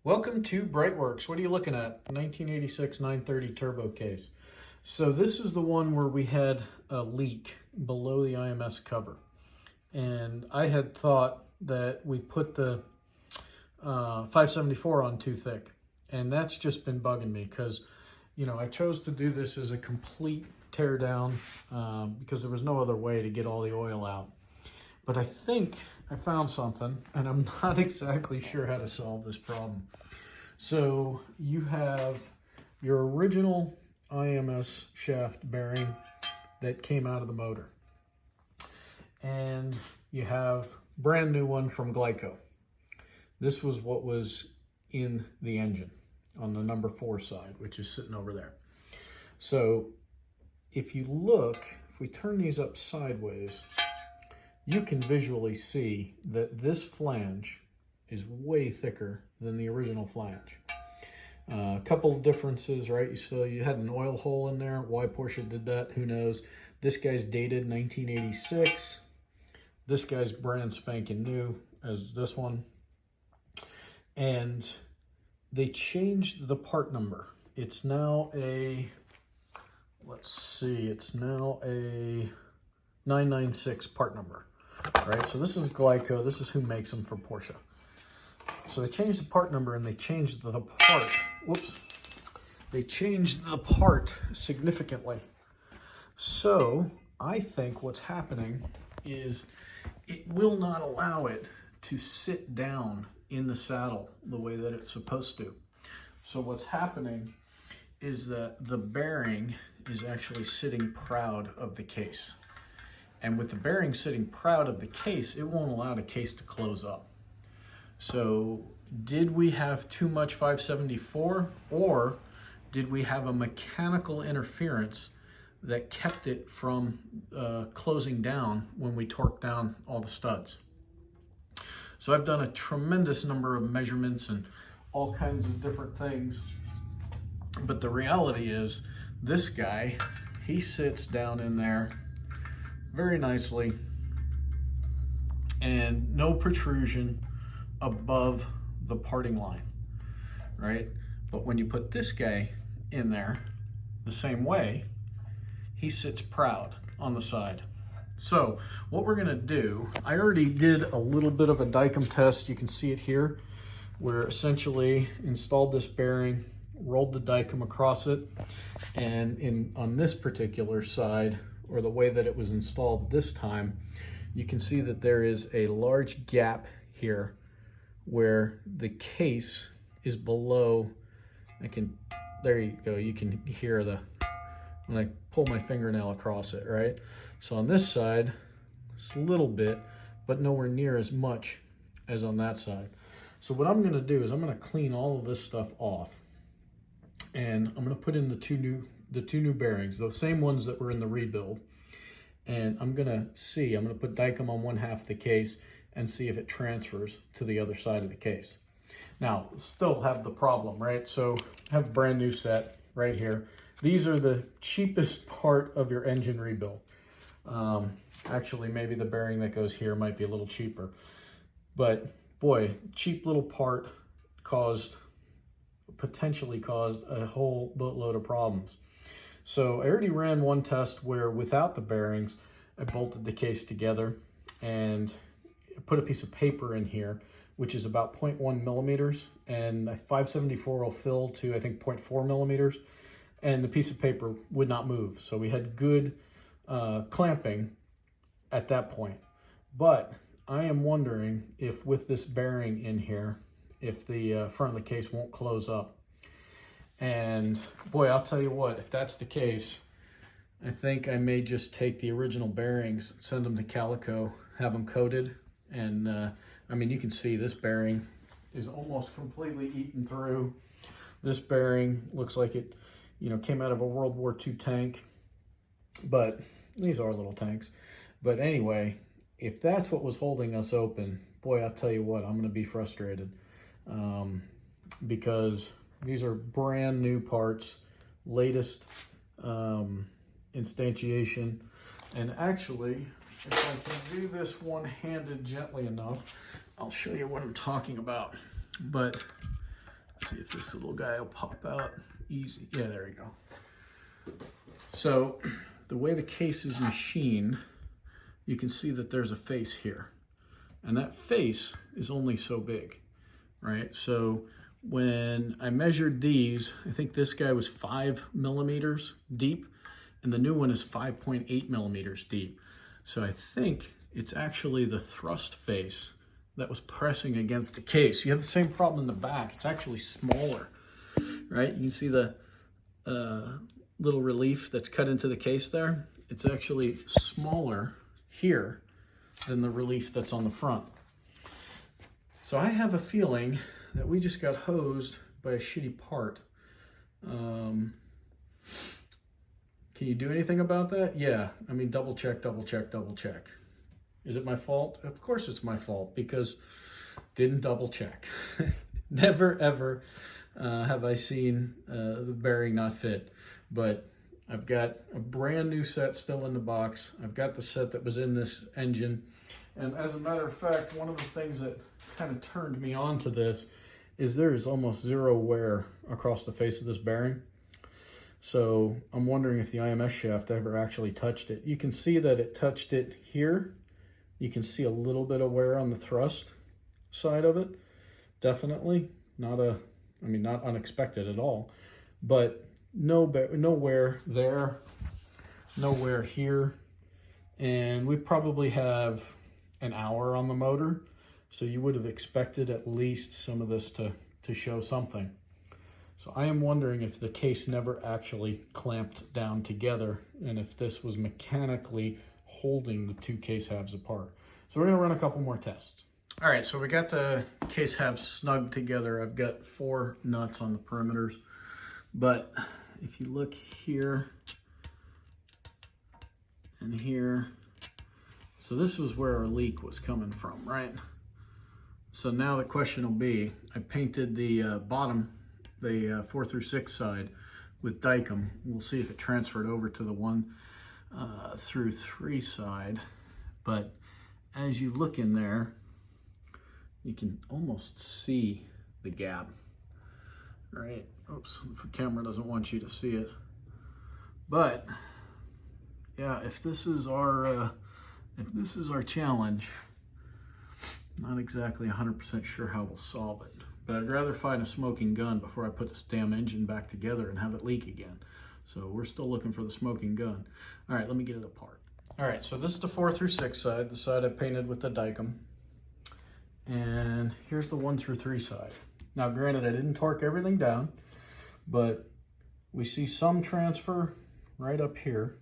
Welcome to BreitWerks. What are you looking at? 1986 930 turbo case. So this is the one where we had a leak below the IMS cover. And I had thought that we put the 574 on too thick. And that's just been bugging me because, I chose to do this as a complete tear down because there was no other way to get all the oil out. But I think I found something, and I'm not exactly sure how to solve this problem. So you have your original IMS shaft bearing that came out of the motor. And you have brand new one from Glyco. This was what was in the engine on the number 4 side, which is sitting over there. So if you look, if we turn these up sideways, you can visually see that this flange is way thicker than the original flange. A couple of differences, right? So you had an oil hole in there. Why Porsche did that, who knows? This guy's dated 1986. This guy's brand spanking new as this one. And they changed the part number. It's now a, let's see, it's now a 996 part number. Right, so this is Glyco. This is who makes them for Porsche. So they changed the part number and they changed the part. Whoops. They changed the part significantly. So I think what's happening is it will not allow it to sit down in the saddle the way that it's supposed to. So what's happening is that the bearing is actually sitting proud of the case. And with the bearing sitting proud of the case, it won't allow the case to close up. So did we have too much 574, or did we have a mechanical interference that kept it from closing down when we torqued down all the studs? So I've done a tremendous number of measurements and all kinds of different things. But the reality is this guy, he sits down in there very nicely and no protrusion above the parting line, right? But when you put this guy in there the same way, he sits proud on the side. So what we're gonna do, I already did a little bit of a Dicom test. You can see it here, where essentially installed this bearing, rolled the Dicom across it, and on this particular side, or the way that it was installed this time, you can see that there is a large gap here where the case is below. There you go, you can hear when I pull my fingernail across it, right? So on this side, it's a little bit, but nowhere near as much as on that side. So what I'm gonna do is I'm gonna clean all of this stuff off, and I'm gonna put in the two new bearings, the same ones that were in the rebuild. And I'm gonna put Dicom on one half of the case and see if it transfers to the other side of the case. Now, still have the problem, right? So I have a brand new set right here. These are the cheapest part of your engine rebuild. Actually, maybe the bearing that goes here might be a little cheaper. But boy, cheap little part potentially caused a whole boatload of problems. So I already ran one test where without the bearings, I bolted the case together and put a piece of paper in here, which is about 0.1 millimeters, and a 574 will fill to, I think, 0.4 millimeters, and the piece of paper would not move. So we had good clamping at that point. But I am wondering if with this bearing in here, if the front of the case won't close up. And boy, I'll tell you what, if that's the case, I think I may just take the original bearings, send them to Calico, have them coated. And I mean, you can see this bearing is almost completely eaten through. This bearing looks like it, came out of a World War II tank, but these are little tanks. But anyway, if that's what was holding us open, boy, I'll tell you what, I'm gonna be frustrated because these are brand new parts, latest instantiation. And actually, if I can do this one-handed gently enough, I'll show you what I'm talking about. But see if this little guy will pop out easy. Yeah, there we go. So the way the case is machined, you can see that there's a face here. And that face is only so big, right? So when I measured these, I think this guy was 5 millimeters deep, and the new one is 5.8 millimeters deep. So I think it's actually the thrust face that was pressing against the case. You have the same problem in the back. It's actually smaller, right? You can see the little relief that's cut into the case there. It's actually smaller here than the relief that's on the front. So I have a feeling that we just got hosed by a shitty part. Can you do anything about that? Yeah, I mean, double check, double check, double check. Is it my fault? Of course it's my fault, because didn't double check. Never ever have I seen the bearing not fit, but I've got a brand new set still in the box. I've got the set that was in this engine. And as a matter of fact, one of the things that kind of turned me on to this is there is almost zero wear across the face of this bearing. So I'm wondering if the IMS shaft ever actually touched it. You can see that it touched it here. You can see a little bit of wear on the thrust side of it. Definitely not unexpected at all, but no wear there, no wear here. And we probably have an hour on the motor. So you would have expected at least some of this to show something. So I am wondering if the case never actually clamped down together and if this was mechanically holding the two case halves apart. So we're gonna run a couple more tests. All right, so we got the case halves snugged together. I've got 4 nuts on the perimeters, but if you look here and here, so this was where our leak was coming from, right? So now the question will be, I painted the bottom, the 4 through 6 side with Dykem. We'll see if it transferred over to the 1 through 3 side. But as you look in there, you can almost see the gap, right? Oops, if the camera doesn't want you to see it. But yeah, if this is our challenge, not exactly 100% sure how we'll solve it, but I'd rather find a smoking gun before I put this damn engine back together and have it leak again. So we're still looking for the smoking gun. All right, let me get it apart. All right, so this is the 4 through 6 side, the side I painted with the Dykem. And here's the 1 through 3 side. Now, granted, I didn't torque everything down, but we see some transfer right up here.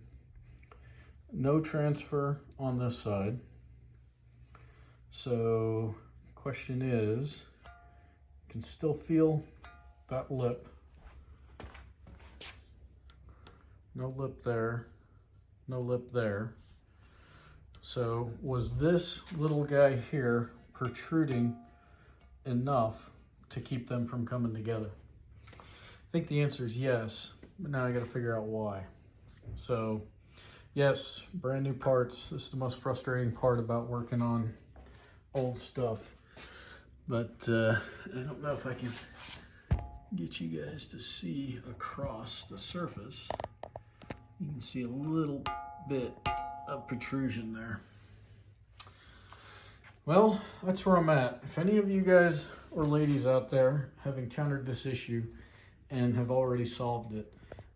No transfer on this side. So question is, you can still feel that lip. No lip there, no lip there. So was this little guy here protruding enough to keep them from coming together? I think the answer is yes, but now I got to figure out why. So yes, brand new parts. This is the most frustrating part about working on old stuff, but I don't know if I can get you guys to see across the surface. You can see a little bit of protrusion there. Well, that's where I'm at. If any of you guys or ladies out there have encountered this issue and have already solved it,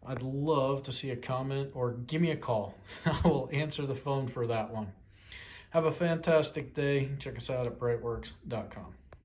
I'd love to see a comment or give me a call. I will answer the phone for that one. Have a fantastic day. Check us out at BreitWerks.com.